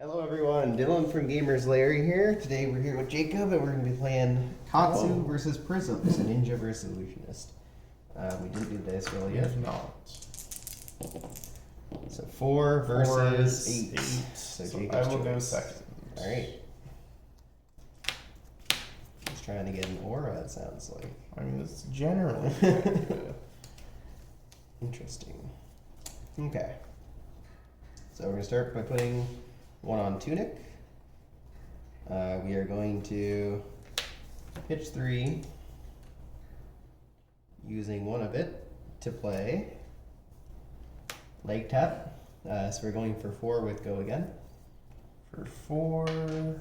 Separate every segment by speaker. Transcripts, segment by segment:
Speaker 1: Hello everyone, Dylan from Gamers Larry here. Today we're here with Jacob and we're going to be playing Katsu versus Prism, so Ninja versus Illusionist. We didn't do this really yet.
Speaker 2: Not.
Speaker 1: So 4 versus 8.
Speaker 2: So
Speaker 1: So
Speaker 2: I
Speaker 1: Jacob's
Speaker 2: will go
Speaker 1: choice.
Speaker 2: second.
Speaker 1: Alright. Just trying to get an aura, it sounds like.
Speaker 2: I mean, it's generally.
Speaker 1: Interesting. Okay. So we're going to start by putting one on Tunic. We are going to pitch 3, using one of it to play leg tap. So we're going for 4 with go again.
Speaker 2: For 4.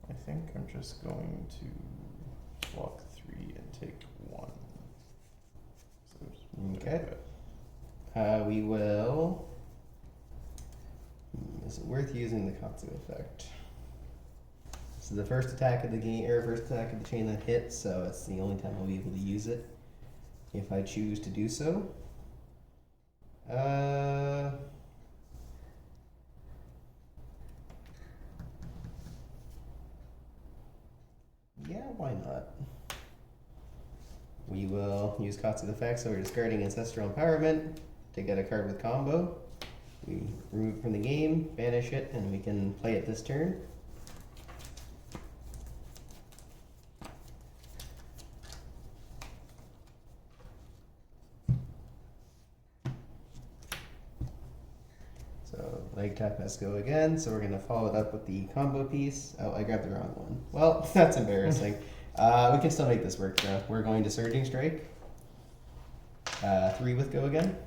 Speaker 2: I think I'm just going to block 3 and take 1. So
Speaker 1: Okay. We will. Is it worth using the Katsu effect? This is the first attack of the game, or first attack of the chain that hits, so it's the only time I'll be able to use it if I choose to do so. Yeah, why not? We will use Katsu effect, so we're discarding Ancestral Empowerment to get a card with combo. We remove it from the game, banish it, and we can play it this turn. So leg tap has to go again, so we're going to follow it up with the combo piece. Oh, I grabbed the wrong one. Well, that's embarrassing. We can still make this work though. We're going to Surging Strike. 3 with go again.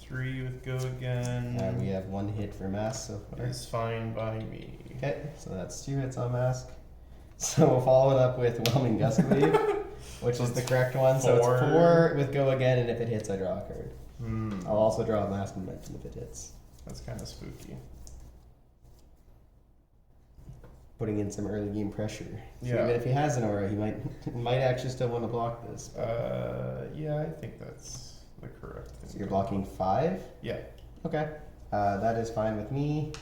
Speaker 2: 3 with go again.
Speaker 1: We have 1 hit for mask so far.
Speaker 2: Is fine by me.
Speaker 1: Okay, so that's 2 hits on mask. So we'll follow it up with Whelming Gust Wave, which is the correct one. So it's 4 with go again, and if it hits, I draw a card. I'll also draw a mask momentum if it hits.
Speaker 2: That's kind of spooky.
Speaker 1: Putting in some early game pressure. So
Speaker 2: Yeah.
Speaker 1: even if he has an aura, he might actually still want to block this.
Speaker 2: Yeah, I think that's the correct thing.
Speaker 1: So you're blocking 5?
Speaker 2: Yeah.
Speaker 1: Okay. That is fine with me.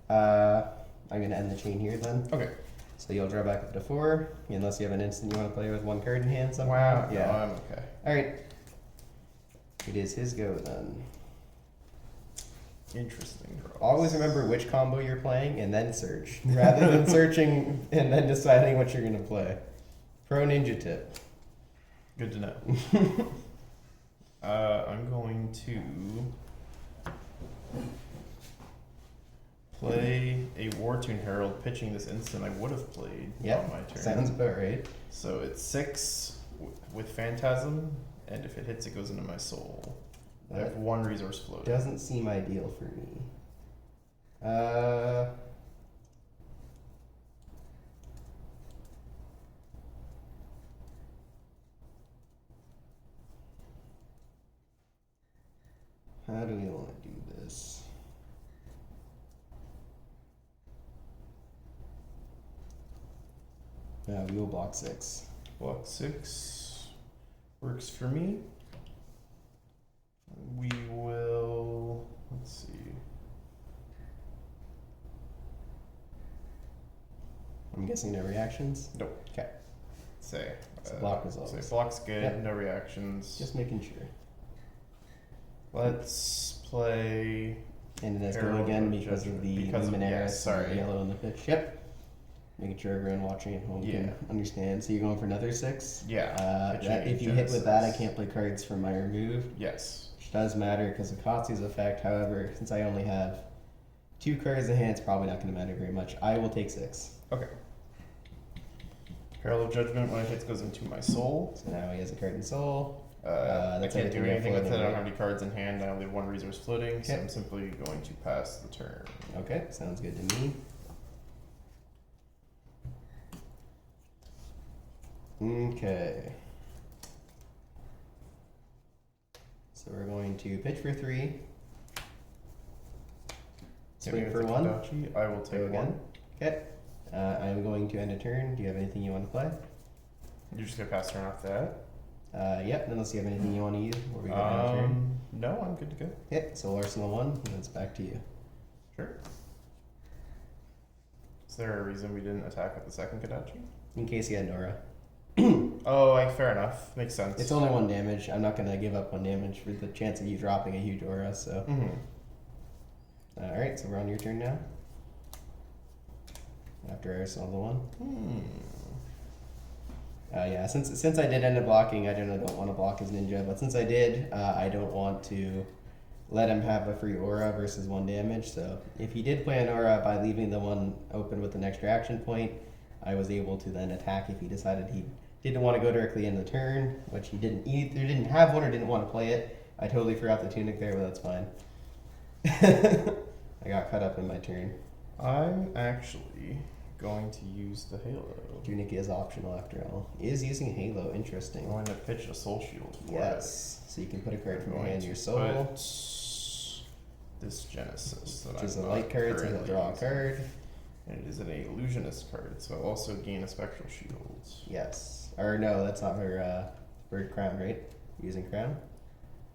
Speaker 1: I'm going to end the chain here then.
Speaker 2: Okay.
Speaker 1: So you'll draw back up to 4, unless you have an instant you want to play with 1 card in hand somehow.
Speaker 2: Wow.
Speaker 1: Yeah.
Speaker 2: No, I'm okay.
Speaker 1: Alright. It is his go then.
Speaker 2: Interesting draws.
Speaker 1: Always remember which combo you're playing and then search, rather than searching and then deciding what you're going to play. Pro ninja tip.
Speaker 2: Good to know. I'm going to play a War Tune Herald, pitching this instant I would have played on my turn.
Speaker 1: Sounds about right.
Speaker 2: So it's 6 with Phantasm, and if it hits, it goes into my soul. I have 1 resource floating.
Speaker 1: Doesn't seem ideal for me. How do we want to do this? We will block 6.
Speaker 2: Block 6 works for me. We will, let's see.
Speaker 1: I'm guessing no reactions?
Speaker 2: Nope.
Speaker 1: Okay.
Speaker 2: Say.
Speaker 1: So block results.
Speaker 2: Say block's good,
Speaker 1: Yep.
Speaker 2: no reactions.
Speaker 1: Just making sure.
Speaker 2: Let's play.
Speaker 1: And then let's go
Speaker 2: Herald
Speaker 1: again
Speaker 2: of
Speaker 1: because of
Speaker 2: Judgment.
Speaker 1: the
Speaker 2: Because of-
Speaker 1: Luminaris,
Speaker 2: yes, sorry.
Speaker 1: the yellow on the pitch. Yep. Making sure everyone watching at home
Speaker 2: Yeah.
Speaker 1: can understand. So you're going for another 6?
Speaker 2: Yeah.
Speaker 1: If you hit with that, I can't play cards from my remove.
Speaker 2: Yes.
Speaker 1: Which does matter because of Katsu's effect. However, since I only have 2 cards in hand, it's probably not going to matter very much. I will take 6.
Speaker 2: Okay. Herald of Judgment, when it hits, goes into my soul.
Speaker 1: So now he has a card in soul.
Speaker 2: I
Speaker 1: That's
Speaker 2: can't do
Speaker 1: everything
Speaker 2: anything with it. I
Speaker 1: floating,
Speaker 2: don't have any cards in hand. I only have 1 resource floating, so
Speaker 1: Okay.
Speaker 2: I'm simply going to pass the turn.
Speaker 1: Okay, sounds good to me. Okay. So we're going to pitch for 3. Swing for 1.
Speaker 2: I will take
Speaker 1: Go again.
Speaker 2: 1.
Speaker 1: Okay. I'm going to end a turn. Do you have anything you want to play?
Speaker 2: You're just gonna pass turn off that.
Speaker 1: Yep, unless you have anything you want to use. Or we go down turn.
Speaker 2: No, I'm good to go.
Speaker 1: Yep, so Arsenal 1, and it's back to you.
Speaker 2: Sure. Is there a reason we didn't attack with the second Kadachi?
Speaker 1: In case you had Nora.
Speaker 2: Oh, fair enough. Makes sense.
Speaker 1: It's only 1 damage. I'm not going to give up 1 damage for the chance of you dropping a huge aura, so. Alright, so we're on your turn now. After Arsenal the 1. Yeah, since I did end up blocking, I generally don't want to block his ninja, but since I did, I don't want to let him have a free aura versus 1 damage, so if he did play an aura by leaving the one open with an extra action point, I was able to then attack if he decided he didn't want to go directly into the turn, which he didn't either didn't have one or didn't want to play it. I totally forgot the tunic there, but that's fine. I got caught up in my turn.
Speaker 2: I'm actually going to use the Halo.
Speaker 1: Tunic is optional after all. Is using Halo interesting?
Speaker 2: I'm going to pitch a Soul Shield for
Speaker 1: Yes. So you can put a card from your hand, your soul.
Speaker 2: Put this Genesis that
Speaker 1: Which is
Speaker 2: I'm
Speaker 1: a
Speaker 2: not
Speaker 1: light card, so he'll
Speaker 2: currently
Speaker 1: draw a
Speaker 2: using.
Speaker 1: card.
Speaker 2: And it is an Illusionist card, so I'll also gain a Spectral Shield.
Speaker 1: Yes. Or no, that's not her bird crown, right? Using crown?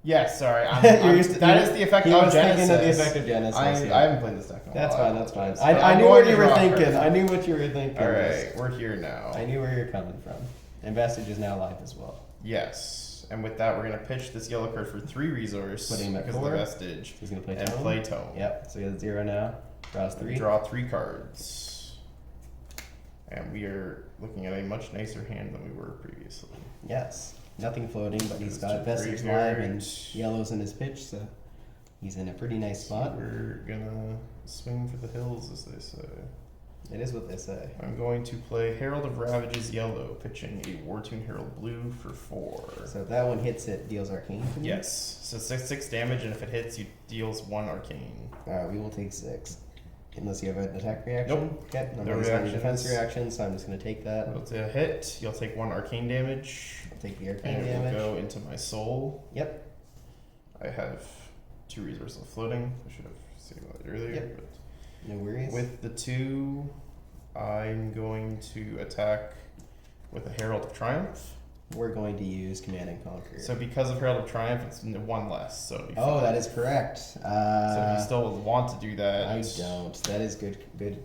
Speaker 2: Yes, sorry.
Speaker 1: You're used to-
Speaker 2: that is the effect
Speaker 1: He
Speaker 2: of
Speaker 1: was
Speaker 2: Genesis.
Speaker 1: thinking of the effect of Genesis.
Speaker 2: I
Speaker 1: yeah.
Speaker 2: haven't played this deck in a
Speaker 1: That's
Speaker 2: while.
Speaker 1: fine, that's fine.
Speaker 2: But
Speaker 1: I
Speaker 2: I'm
Speaker 1: knew
Speaker 2: going
Speaker 1: what
Speaker 2: to
Speaker 1: you were
Speaker 2: draw
Speaker 1: thinking.
Speaker 2: cards.
Speaker 1: I knew what you were thinking.
Speaker 2: Alright, we're here now.
Speaker 1: I knew where you're coming from. And Vestige is now live as well.
Speaker 2: Yes. And with that, we're going to pitch this yellow card for 3 resource
Speaker 1: Putting him at
Speaker 2: because of
Speaker 1: 4.
Speaker 2: the Vestige.
Speaker 1: He's going to play
Speaker 2: And
Speaker 1: Tome.
Speaker 2: play Tome.
Speaker 1: Yep, so he has 0 now. Draws 3.
Speaker 2: Draw 3 cards. And we are looking at a much nicer hand than we were previously.
Speaker 1: Yes. Nothing floating, but he's
Speaker 2: Goes
Speaker 1: got
Speaker 2: to
Speaker 1: Vestige
Speaker 2: graveyard.
Speaker 1: live and yellow's in his pitch, so he's in a pretty nice spot.
Speaker 2: We're gonna swing for the hills, as they say.
Speaker 1: It is what they say.
Speaker 2: I'm going to play Herald of Ravages yellow, pitching a Wartune Herald blue for 4.
Speaker 1: So if that one hits, it deals arcane to me.
Speaker 2: Yes, so 6 damage, and if it hits, you deals 1 arcane.
Speaker 1: Alright, we will take 6. Unless you have an attack reaction.
Speaker 2: Nope.
Speaker 1: Okay, I'm
Speaker 2: No
Speaker 1: not using any
Speaker 2: reactions.
Speaker 1: defense reaction, so I'm just going to take that.
Speaker 2: Well, to hit, you'll take 1 arcane damage,
Speaker 1: I'll take the arcane
Speaker 2: and it
Speaker 1: damage.
Speaker 2: will go into my soul.
Speaker 1: Yep.
Speaker 2: I have 2 resources floating. I should have seen that earlier.
Speaker 1: Yep.
Speaker 2: But
Speaker 1: No worries.
Speaker 2: with the 2, I'm going to attack with a Herald of Triumph.
Speaker 1: We're going to use Command and Conquer.
Speaker 2: So because of Herald of Triumph, it's 1 less. So it'll be
Speaker 1: Oh,
Speaker 2: 5.
Speaker 1: that is correct.
Speaker 2: So if you still want to do that,
Speaker 1: I don't. That is good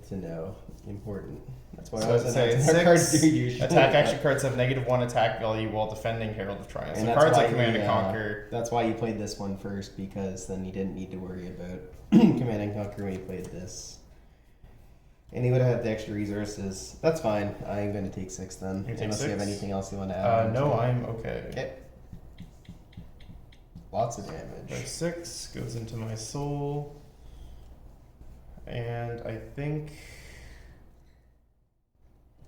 Speaker 1: to know. Important. That's why
Speaker 2: So
Speaker 1: I was
Speaker 2: let's say
Speaker 1: announcing our cards do usually.
Speaker 2: attack action cards have -1 attack value while defending Herald of Triumph.
Speaker 1: And
Speaker 2: So
Speaker 1: that's
Speaker 2: cards
Speaker 1: why
Speaker 2: like Command
Speaker 1: you,
Speaker 2: and Conquer.
Speaker 1: That's why you played this one first, because then you didn't need to worry about Command and Conquer when you played this. And he would have had the extra resources. That's fine. I'm going to take 6 then.
Speaker 2: You take
Speaker 1: Unless you have
Speaker 2: 6?
Speaker 1: anything else you want to add.
Speaker 2: No, I'm okay.
Speaker 1: Okay. Lots of
Speaker 2: So
Speaker 1: damage.
Speaker 2: 6 goes into my soul. And I think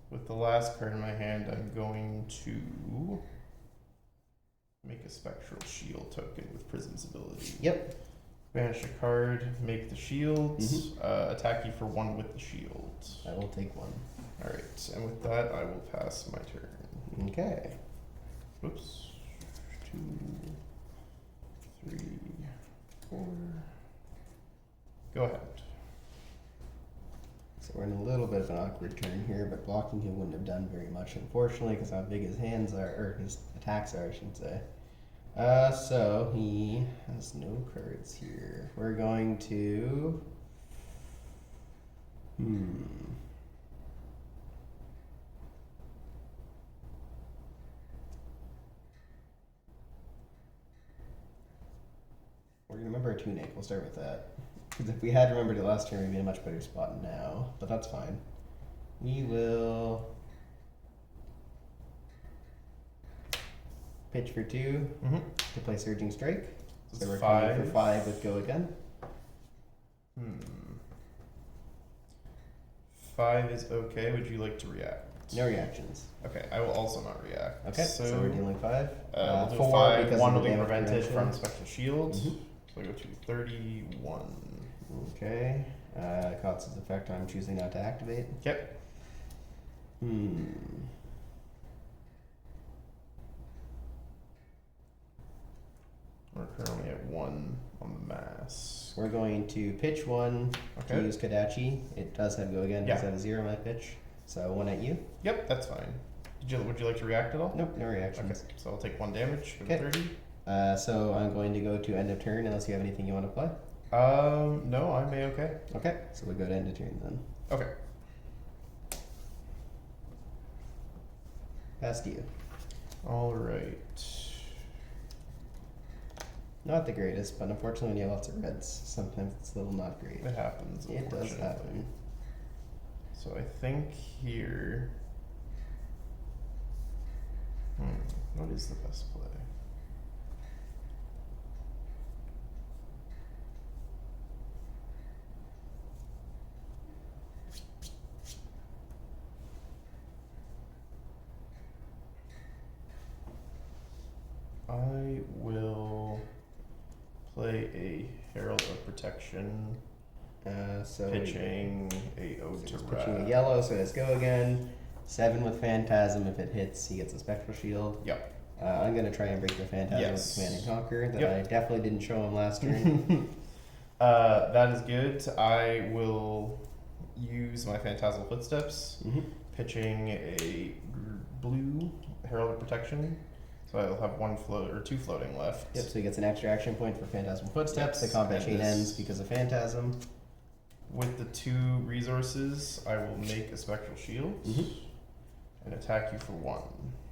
Speaker 2: with the last card in my hand, I'm going to make a Spectral Shield token with Prism's ability.
Speaker 1: Yep.
Speaker 2: Banish a card, make the shields, attack you for 1 with the shield.
Speaker 1: I will take 1.
Speaker 2: Alright, and with that, I will pass my turn.
Speaker 1: Okay.
Speaker 2: Oops. 2, 3, 4. Go ahead.
Speaker 1: So we're in a little bit of an awkward turn here, but blocking him wouldn't have done very much, unfortunately, because how big his hands are, or his attacks are, I should say. So he has no cards here. We're going to... We're going to remember a tunic. We'll start with that. Because if we had remembered it last turn, we'd be in a much better spot now. But that's fine. We will... pitch for 2 to play Surging Strike. So we're coming for 5 with Go Again.
Speaker 2: 5 is okay. Would you like to react?
Speaker 1: No reactions.
Speaker 2: Okay, I will also not react.
Speaker 1: Okay, so we're dealing 5.
Speaker 2: We'll do
Speaker 1: 4
Speaker 2: 5.
Speaker 1: because
Speaker 2: 1
Speaker 1: of
Speaker 2: will
Speaker 1: the
Speaker 2: be
Speaker 1: damage
Speaker 2: prevented
Speaker 1: prevention.
Speaker 2: from Spectral Shield. So I go to 31.
Speaker 1: Okay. Katsu's effect I'm choosing not to activate.
Speaker 2: Yep. We're currently at 1 on the mass.
Speaker 1: We're going to pitch 1 to
Speaker 2: Okay.
Speaker 1: use Kadachi. It does have Go Again. It does
Speaker 2: Yeah.
Speaker 1: have a 0 in my pitch. So 1 at you.
Speaker 2: Yep, that's fine. Would you like to react at all?
Speaker 1: Nope, no reactions.
Speaker 2: Okay, so I'll take 1 damage for the
Speaker 1: Okay.
Speaker 2: 30.
Speaker 1: So I'm going to go to end of turn unless you have anything you want to play.
Speaker 2: No, I'm okay.
Speaker 1: Okay, so we go to end of turn then.
Speaker 2: Okay.
Speaker 1: Past you.
Speaker 2: All right.
Speaker 1: Not the greatest, but unfortunately when you have lots of reds, sometimes it's a little not great.
Speaker 2: It happens.
Speaker 1: It does happen.
Speaker 2: So I think here. What is the best play? I will play a Herald of Protection,
Speaker 1: So
Speaker 2: pitching a Ode to
Speaker 1: it's pitching a
Speaker 2: Wrath.
Speaker 1: yellow, so let's go again. 7 with Phantasm. If it hits, he gets a Spectral Shield.
Speaker 2: Yep.
Speaker 1: I'm going to try and break the Phantasm
Speaker 2: Yes.
Speaker 1: with Command and Conquer that
Speaker 2: Yep.
Speaker 1: I definitely didn't show him last turn.
Speaker 2: That is good. I will use my Phantasmal Footsteps, pitching a blue Herald of Protection. So I'll have 2 floating left.
Speaker 1: Yep, so he gets an extra action point for Phantasmal Footsteps.
Speaker 2: Yes,
Speaker 1: The combat
Speaker 2: and
Speaker 1: chain
Speaker 2: this-
Speaker 1: ends because of Phantasm.
Speaker 2: With the 2 resources, I will make a Spectral Shield and attack you for 1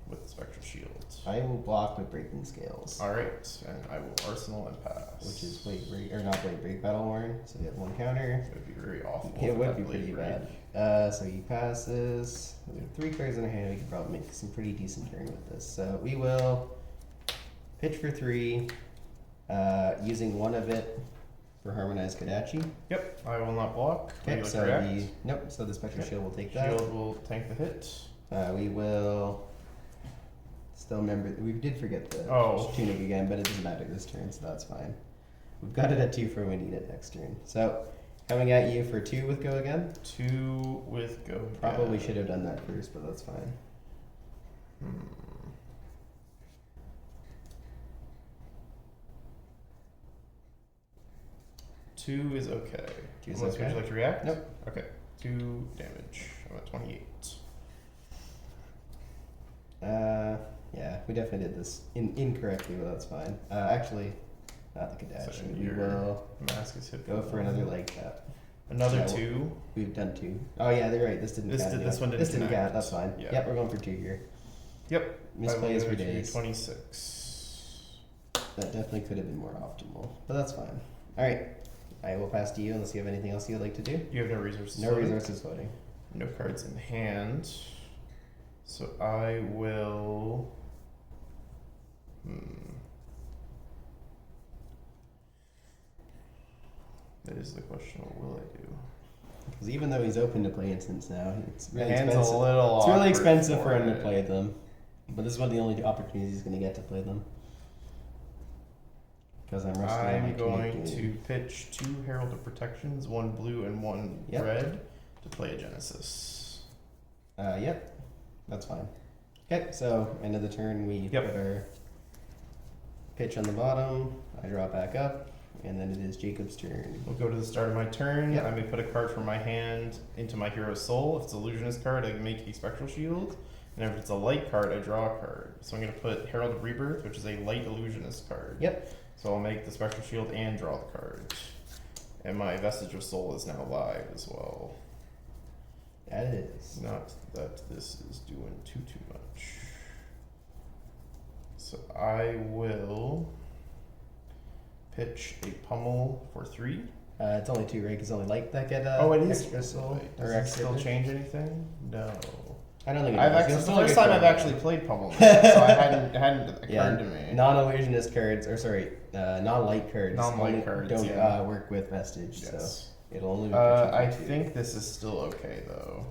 Speaker 2: with the Spectral Shield.
Speaker 1: I will block with Breaking Scales,
Speaker 2: Alright, and I will Arsenal and pass.
Speaker 1: which is Blade Break, or not Blade Break, Battle Worn. So we have 1 counter.
Speaker 2: It would be very awful.
Speaker 1: It
Speaker 2: if
Speaker 1: would
Speaker 2: that
Speaker 1: be
Speaker 2: Blade
Speaker 1: pretty
Speaker 2: Break.
Speaker 1: bad. So he passes. We have 3 cards in our hand. We could probably make some pretty decent turn with this. So we will pitch for 3, using 1 of it for Harmonized Kodachi.
Speaker 2: Yep, I will not block. Would
Speaker 1: Okay,
Speaker 2: you like
Speaker 1: so
Speaker 2: to react?
Speaker 1: so the Spectral
Speaker 2: Okay.
Speaker 1: Shield will take that.
Speaker 2: Shield will tank the hit.
Speaker 1: We will still remember, we did forget the
Speaker 2: Oh.
Speaker 1: Tunic again, but it doesn't matter this turn, so that's fine. We've got it at 2 for when we need it next turn. So, coming at you for 2 with Go Again.
Speaker 2: 2 with Go.
Speaker 1: Probably
Speaker 2: Again.
Speaker 1: should have done that first, but that's fine.
Speaker 2: Hmm. Two is okay.
Speaker 1: 2 is
Speaker 2: Unless
Speaker 1: okay.
Speaker 2: would you like to react?
Speaker 1: Nope.
Speaker 2: Okay. 2 damage. I'm at 28.
Speaker 1: Yeah, we definitely did this incorrectly, but that's fine. Actually, not the
Speaker 2: So
Speaker 1: Kodachi. We
Speaker 2: your
Speaker 1: will
Speaker 2: mask is hit.
Speaker 1: go for another leg tap.
Speaker 2: Another
Speaker 1: Yeah,
Speaker 2: 2.
Speaker 1: We've done 2. Oh yeah, they're right. This didn't
Speaker 2: This
Speaker 1: count.
Speaker 2: did-
Speaker 1: yeah.
Speaker 2: this one didn't
Speaker 1: This didn't
Speaker 2: connect.
Speaker 1: count. That's fine.
Speaker 2: Yeah.
Speaker 1: Yep, we're going for 2 here.
Speaker 2: Yep.
Speaker 1: Misplays
Speaker 2: I
Speaker 1: for
Speaker 2: will go to
Speaker 1: days.
Speaker 2: 26.
Speaker 1: That definitely could have been more optimal, but that's fine. All right, I will pass to you unless you have anything else you'd like to do.
Speaker 2: You have no resources.
Speaker 1: No
Speaker 2: floating?
Speaker 1: resources voting.
Speaker 2: No cards in hand. So I will. That is the question. What will I do?
Speaker 1: Because even though he's open to play instants now, it's
Speaker 2: The
Speaker 1: really
Speaker 2: hand's
Speaker 1: expensive.
Speaker 2: a little.
Speaker 1: It's really
Speaker 2: awkward
Speaker 1: expensive for him to
Speaker 2: it.
Speaker 1: play them, but this is one of the only opportunities he's going to get to play them. Because I'm rusty. on my
Speaker 2: I'm going
Speaker 1: Tunic
Speaker 2: to
Speaker 1: Dude.
Speaker 2: pitch 2 Herald of Protections, 1 blue and 1
Speaker 1: Yep.
Speaker 2: red, to play a Genesis.
Speaker 1: Yep, that's fine. Okay, so end of the turn, we
Speaker 2: Yep.
Speaker 1: put our pitch on the bottom. I draw back up, and then it is Jacob's turn.
Speaker 2: We'll go to the start of my turn.
Speaker 1: Yep.
Speaker 2: I may put a card from my hand into my Hero's Soul. If it's a Illusionist card, I can make a Spectral Shield. And if it's a light card, I draw a card. So I'm going to put Herald of Rebirth, which is a light Illusionist card.
Speaker 1: Yep.
Speaker 2: So I'll make the Spectral Shield and draw the card. And my Vestige of Soul is now live as well.
Speaker 1: That it is.
Speaker 2: Not that this is doing too much. So I will pitch a Pummel for 3.
Speaker 1: It's only 2, right? Because only light that get
Speaker 2: Oh, it is
Speaker 1: extra soul
Speaker 2: Wait,
Speaker 1: or
Speaker 2: does it
Speaker 1: extra.
Speaker 2: still change anything? No.
Speaker 1: I don't think it
Speaker 2: I've
Speaker 1: does.
Speaker 2: actually,
Speaker 1: You'll
Speaker 2: it's the
Speaker 1: still
Speaker 2: first
Speaker 1: get
Speaker 2: time I've
Speaker 1: credit.
Speaker 2: actually played Pummel, so it hadn't occurred to me.
Speaker 1: Non-illusionist cards, or sorry, non-light cards.
Speaker 2: Non-light
Speaker 1: only
Speaker 2: cards,
Speaker 1: don't
Speaker 2: yeah.
Speaker 1: work with Vestige,
Speaker 2: Yes.
Speaker 1: so it'll only be
Speaker 2: I
Speaker 1: pitching for 2.
Speaker 2: think this is still okay though.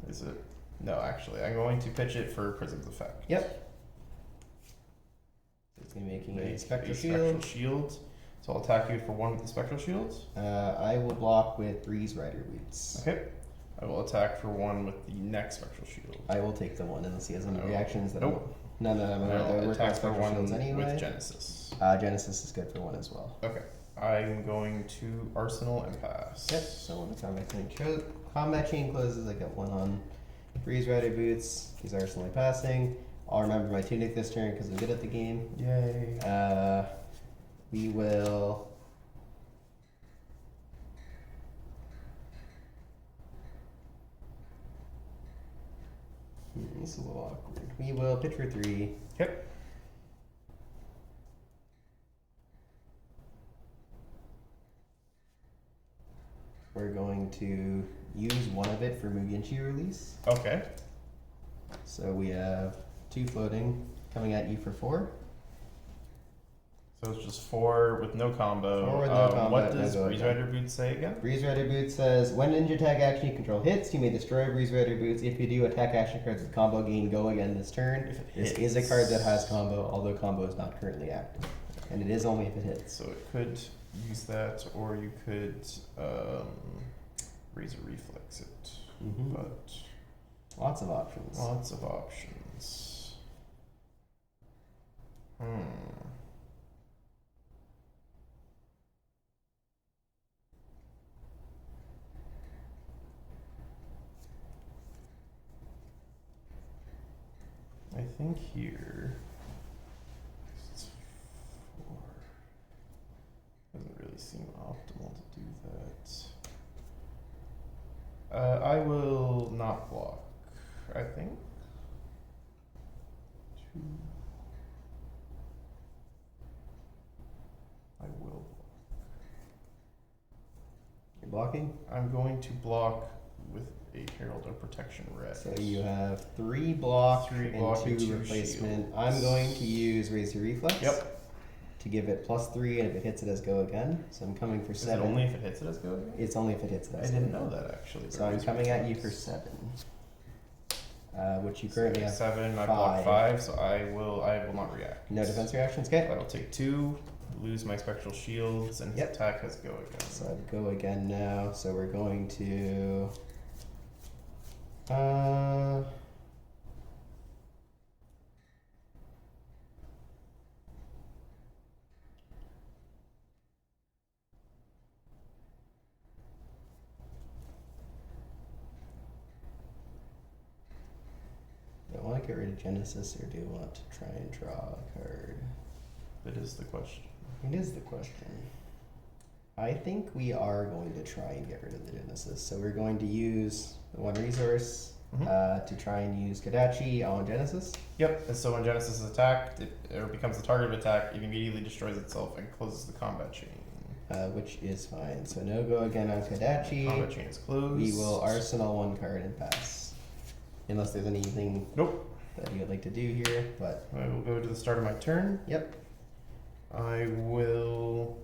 Speaker 2: Is it? No, actually, I'm going to pitch it for Prism's effect.
Speaker 1: Yep. It's gonna be making
Speaker 2: Make
Speaker 1: a Spectral
Speaker 2: Spectral
Speaker 1: Shield.
Speaker 2: Shield. So I'll attack you for 1 with the Spectral Shield.
Speaker 1: I will block with Breeze Rider Boots.
Speaker 2: Okay. I will attack for 1 with the next Spectral Shield.
Speaker 1: I will take the one unless he has any
Speaker 2: No.
Speaker 1: reactions that
Speaker 2: Nope.
Speaker 1: No,
Speaker 2: I
Speaker 1: they're
Speaker 2: will
Speaker 1: working on
Speaker 2: attack for
Speaker 1: Spectral
Speaker 2: 1
Speaker 1: Shields anyway.
Speaker 2: with Genesis.
Speaker 1: Genesis is good for 1 as well.
Speaker 2: Okay. I'm going to Arsenal and pass.
Speaker 1: Yep, so when the combat tank combat chain closes. I got one on Breeze Rider Boots. He's arsenally passing. I'll remember my tunic this turn because I'm good at the game.
Speaker 2: Yay.
Speaker 1: We will. This is a little awkward. We will pitch for 3.
Speaker 2: Yep.
Speaker 1: We're going to use one of it for Mugenshi release.
Speaker 2: Okay.
Speaker 1: So we have 2 floating coming at you for 4.
Speaker 2: So it's just 4 with no combo.
Speaker 1: 4 with no combo.
Speaker 2: What does Breeze Rider Boots say again?
Speaker 1: Breeze Rider Boots says, when ninja attack action you control hits, you may destroy Breeze Rider Boots. If you do, attack action cards with combo gain go again this turn. This is a card that has combo, although combo is not currently active. And it is only if it hits.
Speaker 2: So it could use that, or you could Razor Reflex it. But
Speaker 1: lots of options.
Speaker 2: Lots of options. I think here it's 4. Doesn't really seem optimal to do that. I will not block, I think. 2. I will block.
Speaker 1: You're blocking?
Speaker 2: I'm going to block with a Herald of Protection red.
Speaker 1: So you have 3 block,
Speaker 2: 3
Speaker 1: and
Speaker 2: block
Speaker 1: 2
Speaker 2: and 2
Speaker 1: replacement.
Speaker 2: shields.
Speaker 1: I'm going to use Razor Reflex.
Speaker 2: Yep.
Speaker 1: To give it +3, and if it hits it as go again. So I'm coming for 7.
Speaker 2: Is it only if it hits it as go again?
Speaker 1: It's only if it hits it
Speaker 2: I
Speaker 1: as go
Speaker 2: didn't
Speaker 1: again.
Speaker 2: know that actually.
Speaker 1: So I'm coming at you for 7. Which you currently have
Speaker 2: 7, I block 5, so I will not react.
Speaker 1: no defense reactions. Okay.
Speaker 2: I will take 2, lose my spectral shields, and his
Speaker 1: Yep.
Speaker 2: attack has go again.
Speaker 1: So I'd go again now. So we're going to. Do I want to get rid of Genesis or do I want to try and draw a card?
Speaker 2: That is the question.
Speaker 1: It is the question. I think we are going to try and get rid of the Genesis. So we're going to use the 1 resource to try and use Kadachi on Genesis.
Speaker 2: Yep, and so when Genesis is attacked, or becomes the target of attack, it immediately destroys itself and closes the combat chain.
Speaker 1: Which is fine. So no go again on Kadachi.
Speaker 2: Combat chain is closed.
Speaker 1: We will arsenal 1 card and pass. Unless there's anything that you would like to do here, but
Speaker 2: I will go to the start of my turn.
Speaker 1: Yep.
Speaker 2: I will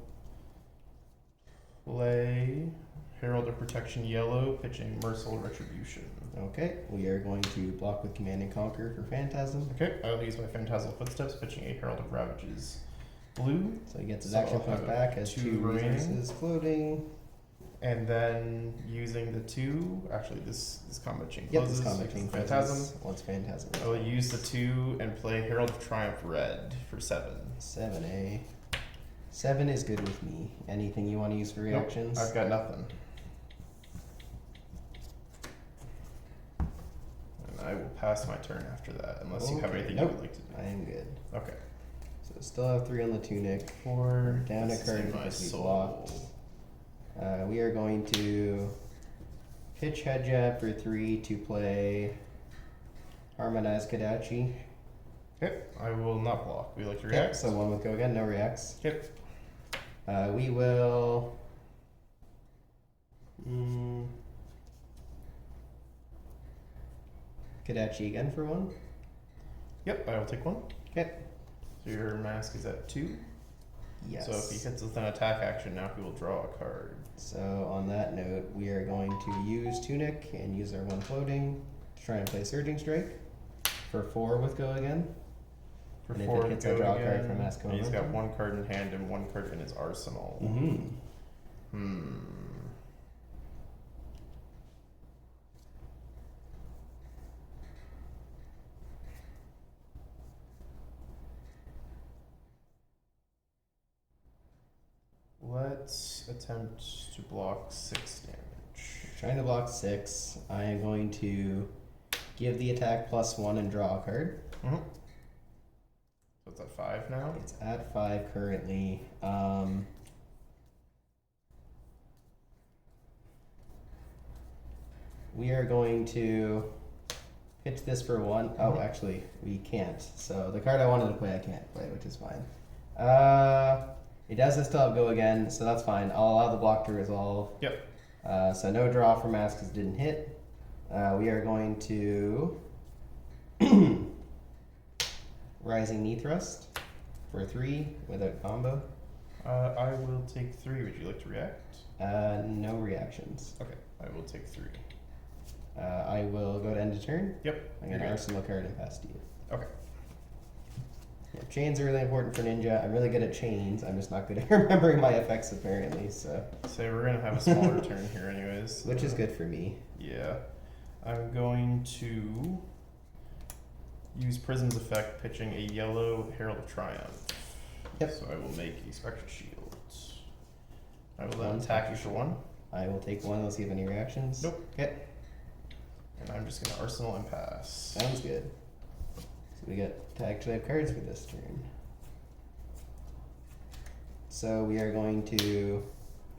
Speaker 2: play Herald of Protection yellow, pitching Merciful Retribution.
Speaker 1: Okay, we are going to block with Command and Conquer for Phantasm.
Speaker 2: Okay, I'll use my Phantasmal Footsteps, pitching a Herald of Ravages blue.
Speaker 1: So he gets his
Speaker 2: So
Speaker 1: action
Speaker 2: I'll
Speaker 1: points
Speaker 2: have
Speaker 1: back as
Speaker 2: 2
Speaker 1: 2
Speaker 2: remaining.
Speaker 1: resources floating.
Speaker 2: And then using the 2, actually this combat chain
Speaker 1: Yep,
Speaker 2: closes.
Speaker 1: this combat chain
Speaker 2: Phantasm.
Speaker 1: closes. What's Phantasm?
Speaker 2: I will use the 2 and play Herald of Triumph red for 7.
Speaker 1: 7A. 7 is good with me. Anything you want to use for reactions?
Speaker 2: Nope, I've got nothing. And I will pass my turn after that, unless you have
Speaker 1: Okay.
Speaker 2: anything
Speaker 1: Nope.
Speaker 2: you would like to do.
Speaker 1: I am good.
Speaker 2: Okay.
Speaker 1: So still have 3 on the tunic.
Speaker 2: 4
Speaker 1: Down a card
Speaker 2: my
Speaker 1: because we
Speaker 2: soul.
Speaker 1: blocked. We are going to pitch head jab for 3 to play Harmonize Kadachi.
Speaker 2: Okay, I will not block. We like to
Speaker 1: Okay,
Speaker 2: react.
Speaker 1: so 1 with go again, no reacts.
Speaker 2: Yep.
Speaker 1: We will. Kadachi again for 1.
Speaker 2: Yep, I will take 1.
Speaker 1: Okay.
Speaker 2: So your mask is at 2.
Speaker 1: Yes.
Speaker 2: So if he hits with an attack action, now he will draw a card.
Speaker 1: So on that note, we are going to use Tunic and use our 1 floating to try and play Surging Strike for 4 with go again.
Speaker 2: For
Speaker 1: And if
Speaker 2: 4
Speaker 1: it hits,
Speaker 2: go
Speaker 1: I draw a
Speaker 2: again,
Speaker 1: card from Mask
Speaker 2: and he's got
Speaker 1: Momentum.
Speaker 2: 1 card in hand and 1 card in his arsenal. Let's attempt to block 6 damage.
Speaker 1: trying to block 6. I am going to give the attack +1 and draw a card.
Speaker 2: Mm-hmm. So it's at 5 now?
Speaker 1: It's at 5 currently. We are going to pitch this for 1. Oh, actually, we can't. So the card I wanted to play, I can't play, which is fine. It does still have go again, so that's fine. I'll allow the block to resolve.
Speaker 2: Yep.
Speaker 1: So no draw for mask because it didn't hit. We are going to Rising Knee Thrust for 3 without combo.
Speaker 2: I will take 3. Would you like to react?
Speaker 1: No reactions.
Speaker 2: Okay, I will take 3.
Speaker 1: I will go to end of turn.
Speaker 2: Yep.
Speaker 1: I'm going to arsenal a card and pass to you.
Speaker 2: Okay.
Speaker 1: Yeah, chains are really important for ninja. I'm really good at chains. I'm just not good at remembering my effects apparently. So
Speaker 2: we're gonna have a smaller turn here, anyways.
Speaker 1: which is good for me.
Speaker 2: Yeah. I'm going to use Prism's effect, pitching a yellow Herald of Triumph.
Speaker 1: Yep.
Speaker 2: So I will make a Spectral Shield. I will then attack you for 1.
Speaker 1: I will take 1. Let's see if any reactions.
Speaker 2: Nope.
Speaker 1: Okay.
Speaker 2: And I'm just gonna arsenal and pass.
Speaker 1: Sounds good. So we get to actually have cards for this turn. So we are going to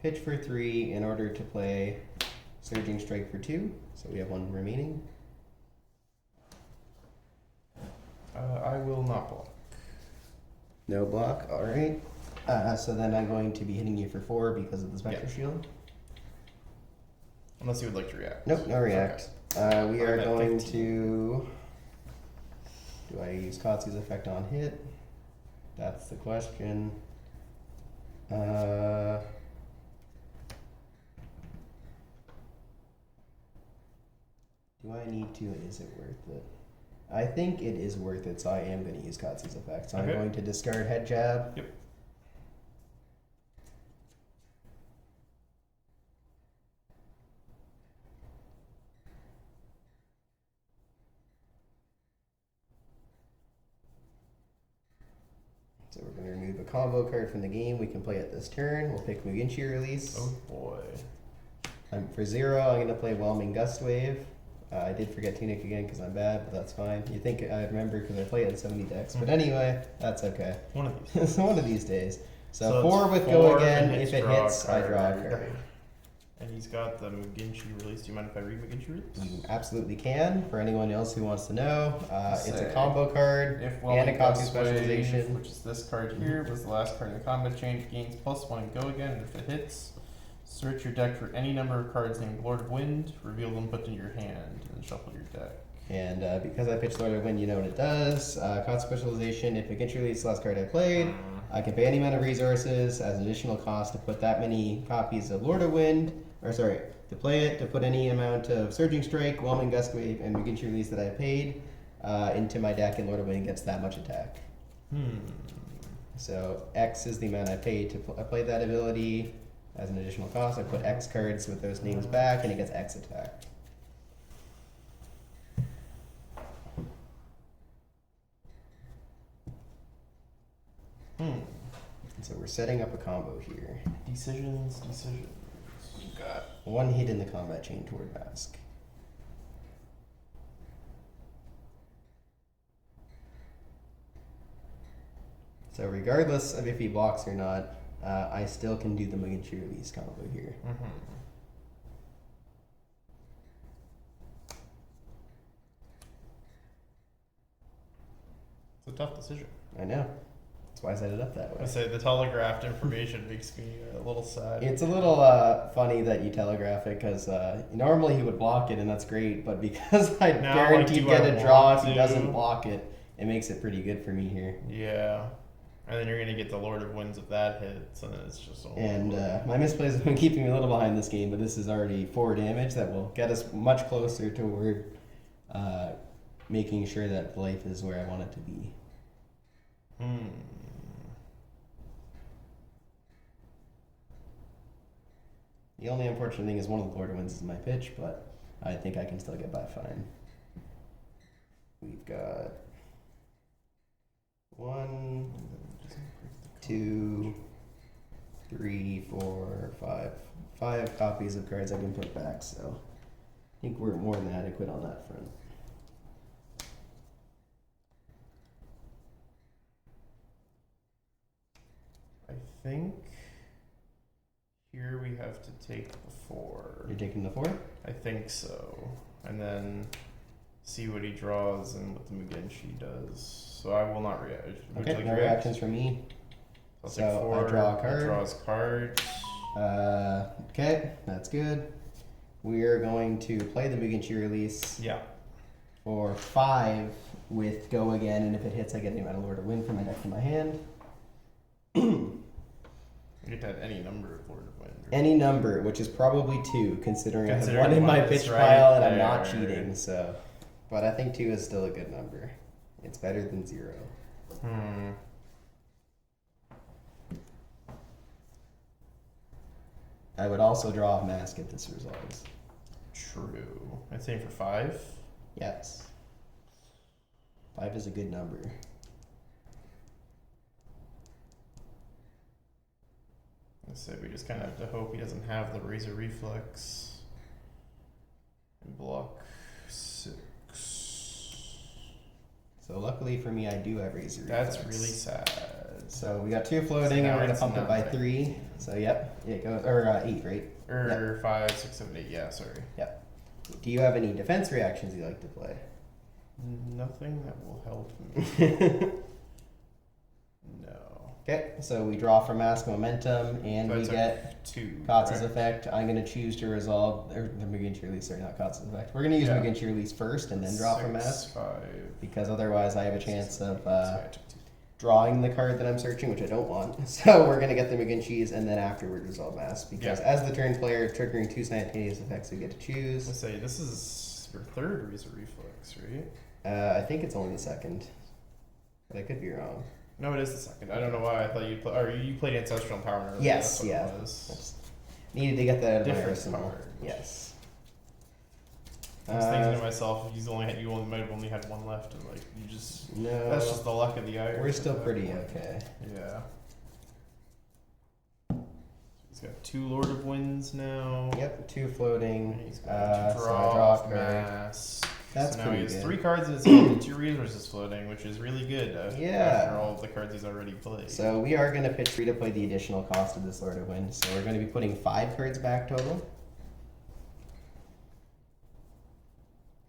Speaker 1: pitch for 3 in order to play Surging Strike for 2. So we have 1 remaining.
Speaker 2: I will not block.
Speaker 1: No block, alright. So then I'm going to be hitting you for 4 because of the Spectral Shield.
Speaker 2: Unless you would like to react.
Speaker 1: Nope, no react.
Speaker 2: Okay.
Speaker 1: We are
Speaker 2: I'm at
Speaker 1: going
Speaker 2: 15.
Speaker 1: to... Do I use Katsu's effect on hit? That's the question. Do I need to? Is it worth it? I think it is worth it, so I am going to use Katsu's effect. So I'm
Speaker 2: Okay.
Speaker 1: going to discard Head Jab.
Speaker 2: Yep.
Speaker 1: So we're going to remove a combo card from the game. We can play it this turn. We'll pick Muginchi Release.
Speaker 2: Oh boy.
Speaker 1: For 0, I'm going to play Whelming Gust Wave. I did forget Tunic again because I'm bad, but that's fine. You think I'd remember because I play it in so many decks. But anyway, that's okay.
Speaker 2: One of these.
Speaker 1: One of these days. So
Speaker 2: it's
Speaker 1: 4 with Go
Speaker 2: 4
Speaker 1: again.
Speaker 2: and
Speaker 1: If it
Speaker 2: draw a
Speaker 1: hits, I draw a
Speaker 2: card.
Speaker 1: card.
Speaker 2: And he's got the Muginchi Release. Do you mind if I read Muginchi Release?
Speaker 1: You absolutely can. For anyone else who wants to know, it's a
Speaker 2: Say,
Speaker 1: combo card
Speaker 2: If
Speaker 1: and a
Speaker 2: Whelming
Speaker 1: Katsu
Speaker 2: Gust Wave,
Speaker 1: specialization.
Speaker 2: which is this card here, was the last card in the combat change, gains +1 and go again. And if it hits, search your deck for any number of cards named Lord of Wind, reveal them, put in your hand, and then shuffle your deck.
Speaker 1: And because I pitched Lord of Wind, you know what it does. Katsu specialization. If Muginchi Release is the last card I played, I can pay any amount of resources as an additional cost to put that many copies of Lord of Wind, or sorry, to play it, to put any amount of Surging Strike, Whelming Gust Wave, and Muginchi Release that I paid into my deck, and Lord of Wind gets that much attack. So X is the amount I paid to play that ability as an additional cost. I put X cards with those names back, and it gets X attack. So we're setting up a combo here.
Speaker 2: Decisions.
Speaker 1: We've got 1 hit in the combat chain toward Mask. So regardless of if he blocks or not, I still can do the Muginchi Release combo here.
Speaker 2: It's a tough decision.
Speaker 1: I know. That's why I set it up that way.
Speaker 2: I say the telegraphed information makes me a little sad.
Speaker 1: It's a little funny that you telegraph it because normally he would block it and that's great, but because I
Speaker 2: Now,
Speaker 1: guaranteed
Speaker 2: like, do
Speaker 1: get
Speaker 2: I
Speaker 1: a draw
Speaker 2: want
Speaker 1: if he
Speaker 2: to?
Speaker 1: doesn't block it, it makes it pretty good for me here.
Speaker 2: Yeah. And then you're going to get the Lord of Winds if that hits, and then it's just...
Speaker 1: And my misplays have been keeping me a little behind this game, but this is already 4 damage that will get us much closer toward making sure that life is where I want it to be. The only unfortunate thing is one of the Lord of Winds is my pitch, but I think I can still get by fine. We've got 1, 2, 3, 4, 5 5 copies of cards I can put back, so I think we're more than adequate on that front.
Speaker 2: I think here we have to take the 4.
Speaker 1: You're taking the 4?
Speaker 2: I think so. And then see what he draws and what the Mugenshi does. So I will not react. Would you
Speaker 1: Okay,
Speaker 2: like
Speaker 1: no
Speaker 2: to react?
Speaker 1: reactions from me.
Speaker 2: I'll
Speaker 1: So
Speaker 2: take 4.
Speaker 1: I draw a card.
Speaker 2: He draws cards.
Speaker 1: Okay, that's good. We are going to play the Mugenshi release
Speaker 2: Yeah.
Speaker 1: for 5 with Go Again, and if it hits, I get a new Metal Lord of Wind from my deck to my hand.
Speaker 2: You get to have any number of Lord of Wind.
Speaker 1: Any number, which is probably 2, considering I have
Speaker 2: Considering
Speaker 1: 1 in my
Speaker 2: one is
Speaker 1: pitch
Speaker 2: right
Speaker 1: pile and I'm not
Speaker 2: there.
Speaker 1: cheating, so. But I think 2 is still a good number. It's better than 0. I would also draw a mask if this resolves.
Speaker 2: True. I'd say for 5.
Speaker 1: Yes. 5 is a good number.
Speaker 2: So we just kind of have to hope he doesn't have the Razor Reflex. And block 6.
Speaker 1: So luckily for me, I do have Razor
Speaker 2: That's
Speaker 1: Reflex.
Speaker 2: really sad.
Speaker 1: So we got 2 floating,
Speaker 2: So
Speaker 1: and we're gonna
Speaker 2: it's
Speaker 1: pump it by
Speaker 2: nothing.
Speaker 1: 3. So yep, it goes, or 8, right?
Speaker 2: Or 5, 6, 7, 8. Yeah, sorry.
Speaker 1: Yep. Do you have any defense reactions you like to play?
Speaker 2: Nothing that will help me. No.
Speaker 1: Okay, so we draw for Mask Momentum, and
Speaker 2: So I
Speaker 1: we
Speaker 2: took
Speaker 1: get
Speaker 2: 2.
Speaker 1: Katsu's
Speaker 2: correct?
Speaker 1: effect. I'm going to choose to resolve, or the Mugenshi release, sorry, not Katsu's effect. We're going to use
Speaker 2: Yeah.
Speaker 1: Mugenshi release first and then draw for
Speaker 2: 6,
Speaker 1: Mask,
Speaker 2: 5.
Speaker 1: because otherwise I have a chance of
Speaker 2: So I took 2.
Speaker 1: drawing the card that I'm searching, which I don't want. So we're going to get the Mugenshis and then afterward resolve Mask, because
Speaker 2: Yeah.
Speaker 1: as the turn player, triggering 2 simultaneous effects we get to choose.
Speaker 2: Let's say this is your 3rd Razor Reflex, right?
Speaker 1: I think it's only the 2nd, but I could be wrong.
Speaker 2: No, it is the 2nd. I don't know why I thought you played. Or you played Ancestral Empowerment earlier.
Speaker 1: Yes,
Speaker 2: That's what
Speaker 1: yeah.
Speaker 2: It was.
Speaker 1: I just needed to get that out of my
Speaker 2: Different
Speaker 1: arsenal.
Speaker 2: card.
Speaker 1: Yes.
Speaker 2: I was thinking to myself, you might have only had 1 left, and like you just.
Speaker 1: No.
Speaker 2: That's just the luck of the Irish.
Speaker 1: We're still
Speaker 2: at that
Speaker 1: pretty
Speaker 2: point.
Speaker 1: okay.
Speaker 2: Yeah. He's got 2 Lord of Winds now.
Speaker 1: Yep, 2 floating.
Speaker 2: And he's going to
Speaker 1: So
Speaker 2: draw,
Speaker 1: I draw a card.
Speaker 2: Mask.
Speaker 1: That's
Speaker 2: so now he
Speaker 1: pretty
Speaker 2: has
Speaker 1: good.
Speaker 2: 3 cards in his hand and 2 resources floating, which is really good.
Speaker 1: Yeah.
Speaker 2: After all of the cards he's already played.
Speaker 1: So we are going to pitch free to play the additional cost of this Lord of Wind. So we're going to be putting 5 cards back total.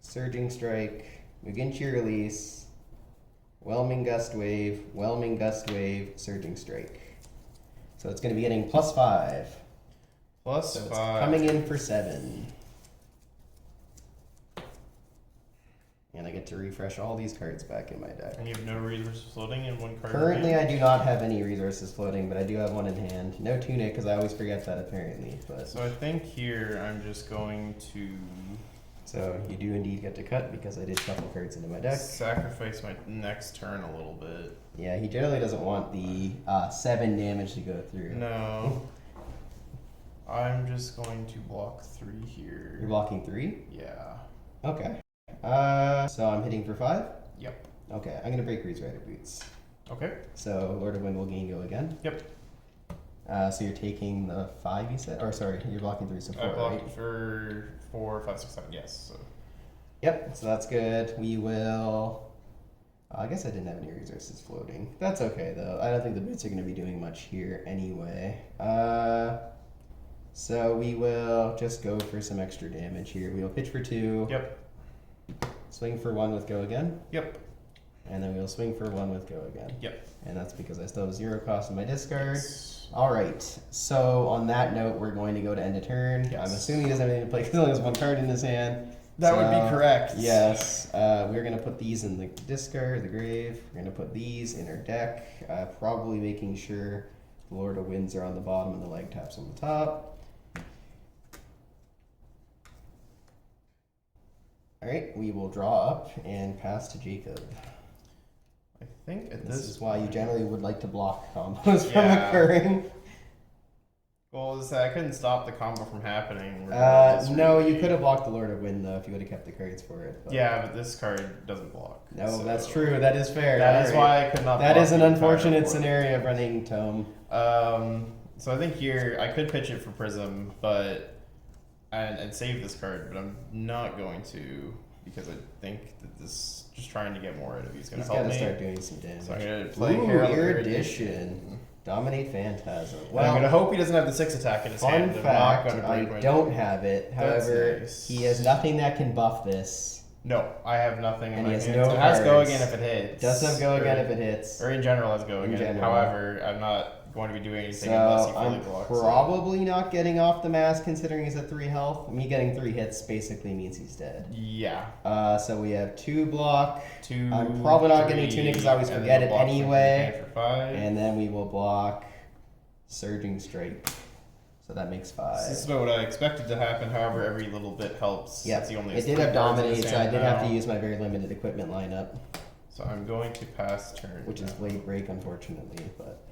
Speaker 1: Surging Strike, Mugenshi Release, Whelming Gust Wave, Surging Strike. So it's going to be getting +5.
Speaker 2: Plus
Speaker 1: So it's
Speaker 2: 5.
Speaker 1: coming in for 7. And I get to refresh all these cards back in my deck.
Speaker 2: And you have no resources floating in 1 card.
Speaker 1: Currently,
Speaker 2: in
Speaker 1: I
Speaker 2: hand?
Speaker 1: do not have any resources floating, but I do have 1 in hand. No Tunic, because I always forget that apparently. But
Speaker 2: So I think here I'm just going to
Speaker 1: so you do indeed get to cut because I did shuffle cards into my deck.
Speaker 2: sacrifice my next turn a little bit.
Speaker 1: Yeah, he generally doesn't want the 7 damage to go through.
Speaker 2: No. I'm just going to block 3 here.
Speaker 1: You're blocking 3?
Speaker 2: Yeah.
Speaker 1: Okay. So I'm hitting for 5?
Speaker 2: Yep.
Speaker 1: Okay, I'm going to break Reed's Rider Boots.
Speaker 2: Okay.
Speaker 1: So Lord of Wind will gain Go again.
Speaker 2: Yep.
Speaker 1: So you're taking the 5, you said? Or sorry, you're blocking 3, so 4,
Speaker 2: I
Speaker 1: right?
Speaker 2: blocked for 4, 5, 6, 7. Yes. So.
Speaker 1: Yep, so that's good. We will... I guess I didn't have any resources floating. That's okay, though. I don't think the boots are going to be doing much here anyway. So we will just go for some extra damage here. We'll pitch for 2.
Speaker 2: Yep.
Speaker 1: Swing for 1 with Go again.
Speaker 2: Yep.
Speaker 1: And then we'll swing for 1 with Go again.
Speaker 2: Yep.
Speaker 1: And that's because I still have 0 cost in my discard.
Speaker 2: Yes.
Speaker 1: Alright, so on that note, we're going to go to end of turn.
Speaker 2: Yes.
Speaker 1: I'm assuming he doesn't have anything to play because he only has 1 card in his hand.
Speaker 2: That would
Speaker 1: So,
Speaker 2: be correct.
Speaker 1: Yes. We're going to put these in the discard, the grave. We're going to put these in our deck, probably making sure the Lord of Winds are on the bottom and the leg taps on the top. Alright, we will draw up and pass to Jacob.
Speaker 2: I think at
Speaker 1: This
Speaker 2: this
Speaker 1: is why you
Speaker 2: point-
Speaker 1: generally would like to block combos from
Speaker 2: Yeah.
Speaker 1: occurring.
Speaker 2: Well, I couldn't stop the combo from happening.
Speaker 1: No, you could have blocked the Lord of Wind though if you would have kept the cards for it. But
Speaker 2: Yeah, but this card doesn't block.
Speaker 1: No,
Speaker 2: so
Speaker 1: that's true. That is fair.
Speaker 2: That is
Speaker 1: Alright.
Speaker 2: why I could not.
Speaker 1: That
Speaker 2: block
Speaker 1: is an
Speaker 2: the entire
Speaker 1: unfortunate
Speaker 2: board.
Speaker 1: scenario of running Tome.
Speaker 2: So I think here I could pitch it for Prism, but and save this card, but I'm not going to because I think that this just trying to get more out of you is going to help me.
Speaker 1: He's got to start doing some damage.
Speaker 2: So I'm going to play
Speaker 1: Erudition. Dominate Phantasm.
Speaker 2: Well, I'm going to hope he doesn't have the 6 attack in his hand.
Speaker 1: Fun fact, I don't
Speaker 2: hand.
Speaker 1: have it. However,
Speaker 2: nice.
Speaker 1: he has nothing that can buff this.
Speaker 2: No, I have nothing in
Speaker 1: And
Speaker 2: my
Speaker 1: he has
Speaker 2: hand.
Speaker 1: no
Speaker 2: So it has go
Speaker 1: cards.
Speaker 2: again if it hits.
Speaker 1: It does have go again if it hits.
Speaker 2: Or in general, has go
Speaker 1: In
Speaker 2: again.
Speaker 1: general.
Speaker 2: However, I'm not going to be doing anything unless he
Speaker 1: So
Speaker 2: fully
Speaker 1: I'm
Speaker 2: blocks.
Speaker 1: probably not getting off the mask considering he's at 3 health. Me getting 3 hits basically means he's dead.
Speaker 2: Yeah.
Speaker 1: So we have 2 block.
Speaker 2: 2.
Speaker 1: I'm probably not getting Tunic because I always
Speaker 2: and
Speaker 1: forget
Speaker 2: then
Speaker 1: it
Speaker 2: block from
Speaker 1: anyway.
Speaker 2: hand for 5.
Speaker 1: And then we will block Surging Strike. So that makes 5.
Speaker 2: This is about what I expected to happen. However, every little bit helps.
Speaker 1: Yeah,
Speaker 2: Since he only
Speaker 1: it
Speaker 2: has
Speaker 1: did
Speaker 2: 3
Speaker 1: have
Speaker 2: cards in his
Speaker 1: Dominate, so I
Speaker 2: hand
Speaker 1: did have to
Speaker 2: now.
Speaker 1: use my very limited equipment lineup.
Speaker 2: So I'm going to pass turn.
Speaker 1: Which is Blade Break, unfortunately, but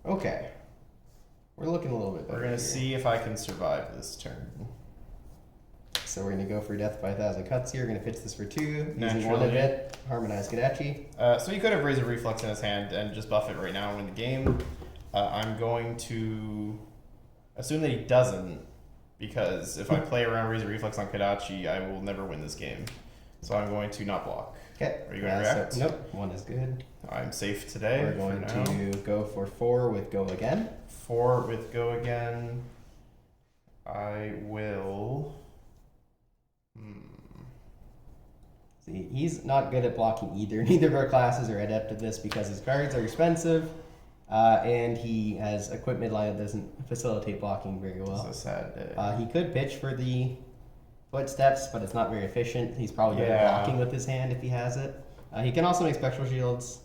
Speaker 1: okay. We're looking a little bit better.
Speaker 2: We're going to
Speaker 1: here.
Speaker 2: see if I can survive this turn.
Speaker 1: So we're going to go for Death by 1,000 Cuts here. We're going to pitch this for 2. Using one of
Speaker 2: Naturally.
Speaker 1: it, Harmonize Gadachi.
Speaker 2: So you could have Razor Reflex in his hand and just buff it right now and win the game. I'm going to assume that he doesn't, because if I play around Razor Reflex on Kadachi, I will never win this game. So I'm going to not block.
Speaker 1: Okay.
Speaker 2: Are you going to react?
Speaker 1: So, nope, 1 is good.
Speaker 2: I'm safe today.
Speaker 1: We're going to go for 4 with Go Again.
Speaker 2: 4 with Go Again. I will.
Speaker 1: See, he's not good at blocking either. Neither of our classes are adept at this because his cards are expensive, and he has equipment line that doesn't facilitate blocking very well.
Speaker 2: It's a sad day.
Speaker 1: He could pitch for the Footsteps, but it's not very efficient. He's probably good at blocking with his hand if he has it. He can also make Spectral Shields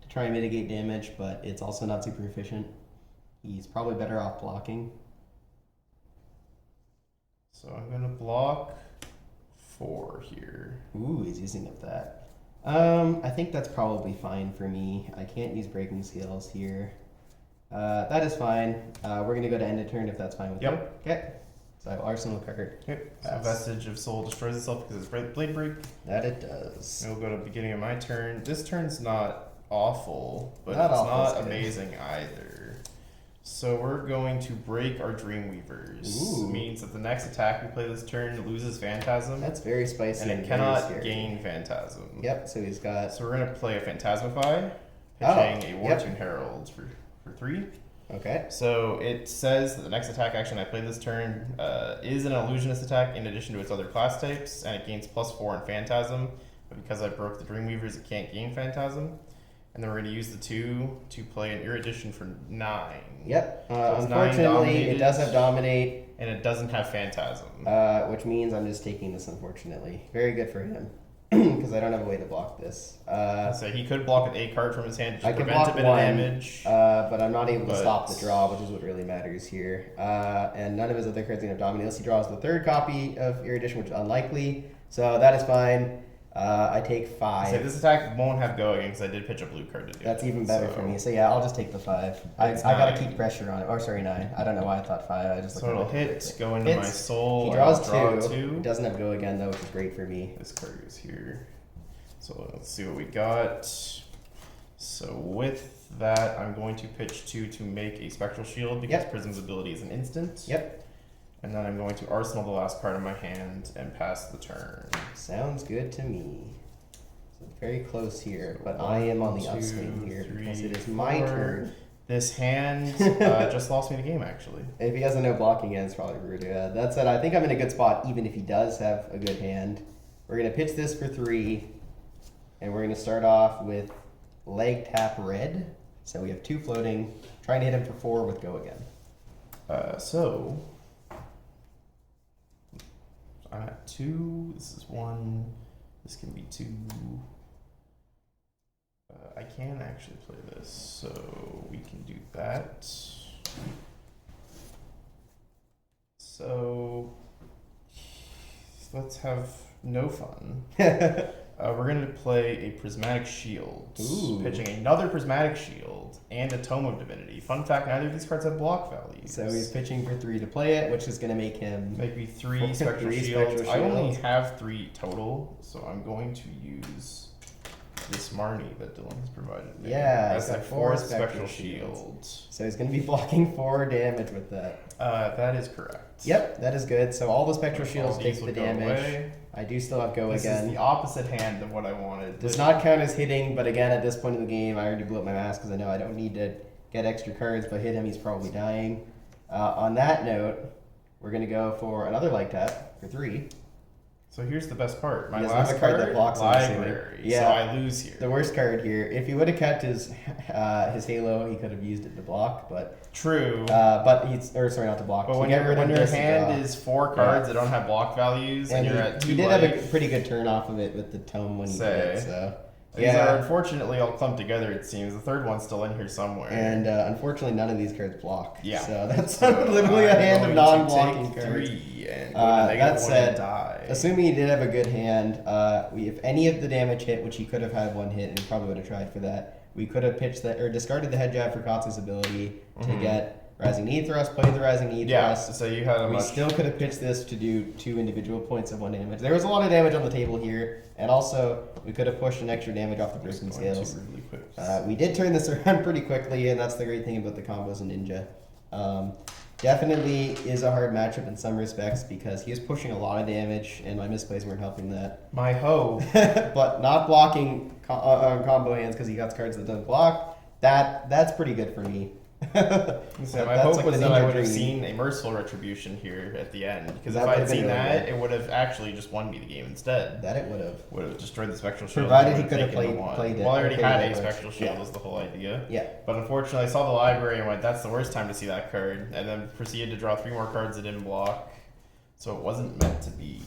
Speaker 1: to try and mitigate damage, but it's also not super efficient. He's probably better off blocking.
Speaker 2: So I'm going to block 4 here.
Speaker 1: Ooh, he's using up that. I think that's probably fine for me. I can't use Breaking Scales here. That is fine. We're going to go to end of turn if that's fine with you. Okay. So I have Arsenal card.
Speaker 2: Okay. So Vestige of Soul destroys itself because it's Blade Break.
Speaker 1: That it does.
Speaker 2: We'll go to the beginning of my turn. This turn's not awful, but
Speaker 1: Not
Speaker 2: it's
Speaker 1: awful,
Speaker 2: not
Speaker 1: it's good.
Speaker 2: amazing either. So we're going to break our Dreamweavers.
Speaker 1: Ooh.
Speaker 2: Means that the next attack we play this turn loses Phantasm.
Speaker 1: That's very spicy
Speaker 2: and it
Speaker 1: very
Speaker 2: cannot
Speaker 1: scary.
Speaker 2: gain Phantasm.
Speaker 1: Yep, so he's got...
Speaker 2: So we're going to play a Phantasmify,
Speaker 1: Oh,
Speaker 2: pitching a War
Speaker 1: yep.
Speaker 2: Tune Herald for 3.
Speaker 1: Okay.
Speaker 2: So it says that the next attack action I play this turn is an Illusionist attack in addition to its other class types, and it gains +4 in Phantasm. But because I broke the Dreamweavers, it can't gain Phantasm. And then we're going to use the 2 to play an Erudition for 9.
Speaker 1: Yep.
Speaker 2: So it's 9
Speaker 1: Unfortunately,
Speaker 2: dominated.
Speaker 1: it does have Dominate,
Speaker 2: And it doesn't have Phantasm.
Speaker 1: which means I'm just taking this, unfortunately. Very good for him, because I don't have a way to block this.
Speaker 2: So he could block with a card from his hand to
Speaker 1: I can
Speaker 2: prevent
Speaker 1: block
Speaker 2: a bit of
Speaker 1: 1,
Speaker 2: damage.
Speaker 1: but I'm not able to
Speaker 2: But-
Speaker 1: stop the draw, which is what really matters here. And none of his other cards are going to have Dominate unless he draws the 3rd copy of Erudition, which is unlikely. So that is fine. I take 5.
Speaker 2: So this attack won't have go again because I did pitch a blue card to do
Speaker 1: That's
Speaker 2: it.
Speaker 1: even better for me. So yeah, I'll just take the 5. I
Speaker 2: It's
Speaker 1: gotta
Speaker 2: 9.
Speaker 1: keep pressure on it. Or sorry, 9. I don't know why I thought 5. I just
Speaker 2: So
Speaker 1: looked
Speaker 2: it'll
Speaker 1: at it
Speaker 2: hit,
Speaker 1: quickly.
Speaker 2: go into my
Speaker 1: Hits.
Speaker 2: soul.
Speaker 1: He draws
Speaker 2: I'll draw
Speaker 1: 2. He doesn't have go again though, which is great for me.
Speaker 2: This card is here. So let's see what we got. So with that, I'm going to pitch 2 to make a Spectral Shield because
Speaker 1: Yep.
Speaker 2: Prism's ability is an instant.
Speaker 1: Yep.
Speaker 2: And then I'm going to Arsenal the last card in my hand and pass the turn.
Speaker 1: Sounds good to me. So very close here, but I am on the
Speaker 2: 1, 2,
Speaker 1: upswing here
Speaker 2: 3,
Speaker 1: because it is my
Speaker 2: 4.
Speaker 1: turn.
Speaker 2: This hand just lost me the game, actually.
Speaker 1: If he has no blocking hand, it's probably rude. That said, I think I'm in a good spot even if he does have a good hand. We're going to pitch this for 3, and we're going to start off with Leg Tap Red. So we have 2 floating, trying to hit him for 4 with Go Again.
Speaker 2: So I'm at 2. This is 1. This can be 2. I can actually play this, so we can do that. So let's have no fun. We're going to play a Prismatic Shield.
Speaker 1: Ooh.
Speaker 2: Pitching another Prismatic Shield and a Tome of Divinity. Fun fact, neither of these cards have block values.
Speaker 1: So he's pitching for 3 to play it, which is going to make him...
Speaker 2: Maybe 3
Speaker 1: Three
Speaker 2: Spectral
Speaker 1: Spectral
Speaker 2: Shields. I only
Speaker 1: Shields.
Speaker 2: have 3 total, so I'm going to use this Marnie that Dylan has provided me.
Speaker 1: Yeah,
Speaker 2: as
Speaker 1: he's
Speaker 2: a
Speaker 1: got 4
Speaker 2: 4th
Speaker 1: spectral
Speaker 2: special shield.
Speaker 1: So he's going to be blocking 4 damage with that.
Speaker 2: That is correct.
Speaker 1: Yep, that is good. So all the spectral shields
Speaker 2: All
Speaker 1: take
Speaker 2: these
Speaker 1: the
Speaker 2: will go
Speaker 1: damage.
Speaker 2: away.
Speaker 1: I do still have go
Speaker 2: This
Speaker 1: again.
Speaker 2: is the opposite hand of what I wanted.
Speaker 1: Does not count as hitting, but again, at this point in the game, I already blew up my mask because I know I don't need to get extra cards. If I hit him, he's probably dying. On that note, we're going to go for another leg tap for 3.
Speaker 2: So here's the best part. My
Speaker 1: He doesn't
Speaker 2: last
Speaker 1: have a card
Speaker 2: card,
Speaker 1: that blocks, I'm assuming.
Speaker 2: library.
Speaker 1: Yeah.
Speaker 2: So I lose here.
Speaker 1: The worst card here. If he would have kept his Halo, he could have used it to block, but
Speaker 2: True.
Speaker 1: but he's sorry, not to block.
Speaker 2: But
Speaker 1: To
Speaker 2: when,
Speaker 1: get rid of
Speaker 2: your
Speaker 1: this,
Speaker 2: hand is 4 cards that don't have block values, and,
Speaker 1: and
Speaker 2: you're at 2
Speaker 1: he did have a
Speaker 2: life,
Speaker 1: pretty good turn off of it with the tome when he did it, so.
Speaker 2: these are unfortunately all clumped together, it seems. The third one's still in here somewhere.
Speaker 1: And unfortunately, none of these cards block.
Speaker 2: Yeah.
Speaker 1: So that's literally a hand of non-blocking cards.
Speaker 2: 3 and
Speaker 1: That said,
Speaker 2: die.
Speaker 1: assuming he did have a good hand, if any of the damage hit, which he could have had 1 hit, and he probably would have tried for that, we could have pitched that or discarded the head jab for Katsu's ability to get Rising Knee Thrust, played the Rising Knee Thrust.
Speaker 2: So you had
Speaker 1: We still could have pitched this to do 2 individual points of 1 damage. There was a lot of damage on the table here, and also we could have pushed an extra damage off the Prism scales.
Speaker 2: really quick.
Speaker 1: We did turn this around pretty quickly, and that's the great thing about the combos in Ninja. Definitely is a hard matchup in some respects because he was pushing a lot of damage, and my misplays weren't helping that.
Speaker 2: My hoe.
Speaker 1: But not blocking combo hands because he got cards that don't block, that's pretty good for me.
Speaker 2: So my hope was that I would have seen a merciful retribution here at the end, because if I had seen that, it would have actually just won me the game instead.
Speaker 1: That it would have.
Speaker 2: Would have destroyed the spectral shield.
Speaker 1: Provided he could have played it.
Speaker 2: Well, I already had a
Speaker 1: damage.
Speaker 2: spectral shield, was the whole idea.
Speaker 1: Yeah.
Speaker 2: But unfortunately, I saw the library and went, that's the worst time to see that card, and then proceeded to draw 3 more cards that didn't block. So it wasn't meant to be.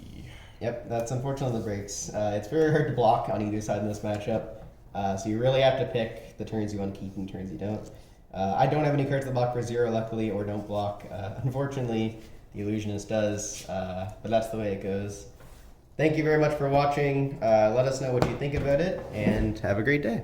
Speaker 1: Yep, that's unfortunately the breaks. It's very hard to block on either side in this matchup, so you really have to pick the turns you want to keep and the turns you don't. I don't have any cards that block for 0, luckily, or don't block. Unfortunately, the Illusionist does, but that's the way it goes. Thank you very much for watching. Let us know what you think about it, and have a great day.